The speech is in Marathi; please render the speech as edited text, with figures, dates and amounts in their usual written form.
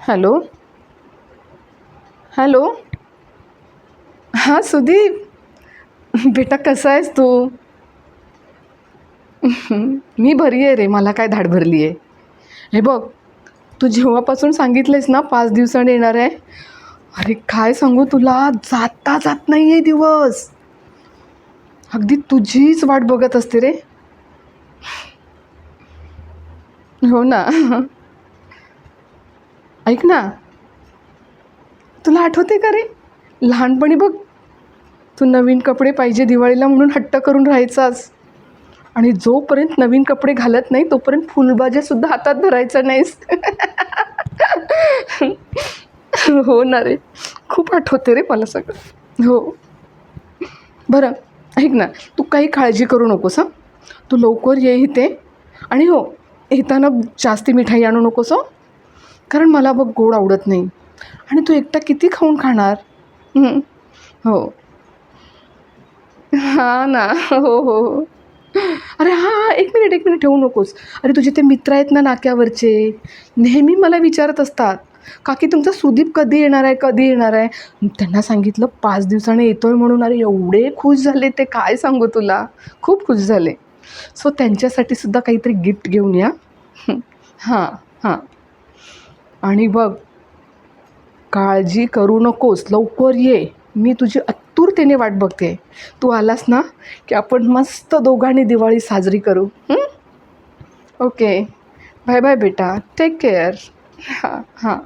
हॅलो. हॅलो. हां सुदीप, बेटा कसा आहेस तू? मी बरी आहे रे. मला काय धाड भरली आहे. हे बघ, तू जेव्हापासून सांगितलंयस ना 5 दिवसांनी येणार आहे, अरे काय सांगू तुला, जाता जात नाही आहे दिवस. अगदी तुझीच वाट बघत असते रे. हो ना. ऐक ना, तुला आठवते का रे, लहानपणी बघ, तू नवीन कपडे पाहिजे दिवाळीला म्हणून हट्ट करून राहायचास. आणि जोपर्यंत नवीन कपडे घालत नाही तोपर्यंत फुलभाज्यासुद्धा हातात धरायचा नाहीस. हो ना रे, खूप आठवते रे मला सगळं. हो. बरं, ऐक ना, तू काही काळजी करू नकोस हां. तू लवकर ये इथे. आणि हो, येताना जास्ती मिठाई आणू नकोस हं. कारण मला बघ गोड आवडत नाही. आणि तू एकटा किती खाऊन खाणार? हं. हो. हां ना. हो, हो, हो. अरे हां, हां. 1 मिनिट, 1 मिनिट ठेवू नकोस. अरे तुझे ते मित्र आहेत ना नाक्यावरचे, नेहमी मला विचारत असतात, "काकी तुमचा सुदीप कधी येणार आहे, कधी येणार आहे?" त्यांना सांगितलं 5 दिवसांनी येतोय म्हणून. अरे एवढे खुश झाले ते, काय सांगू तुला. खूप खुश झाले. सो त्यांच्यासाठी सुद्धा काहीतरी गिफ्ट घेऊन या. हं. हां, हां. आणि बघ, काळजी करू नकोस, लवकर ये. मी तुझी आतुरतेने वाट बघते. तू आलास ना, की आपण मस्त दोघांनी दिवाळी साजरी करू. हं? ओके. बाय बाय बेटा. Take care. हां, हां.